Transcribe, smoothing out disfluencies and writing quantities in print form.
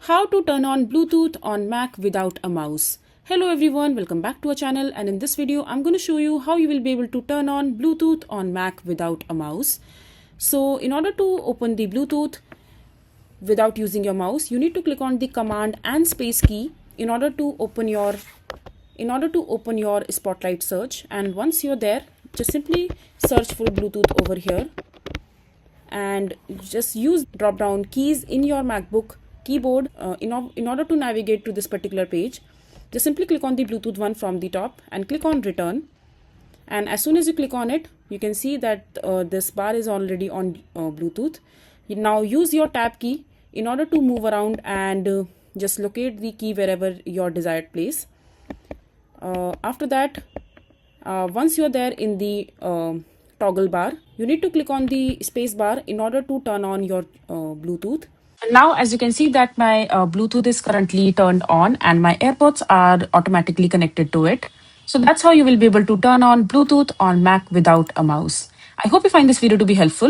How to turn on Bluetooth on Mac without a mouse. Hello everyone, welcome back to our channel, and in this video I'm going to show you how you will be able to turn on Bluetooth on Mac without a mouse. So in order to open the Bluetooth without using your mouse, you need to click on the Command and Space key in order to open your Spotlight search. And once you're there, just simply search for Bluetooth over here and just use drop down keys in your MacBook keyboard in order to navigate to this particular page. Just simply click on the Bluetooth one from the top and click on return, and as soon as you click on it, you can see that this bar is already on Bluetooth. You now use your tab key in order to move around and just locate the key wherever your desired place. After that, once you're there in the toggle bar, you need to click on the space bar in order to turn on your Bluetooth. And now, as you can see that my Bluetooth is currently turned on and my AirPods are automatically connected to it. So that's how you will be able to turn on Bluetooth on Mac without a mouse. I hope you find this video to be helpful.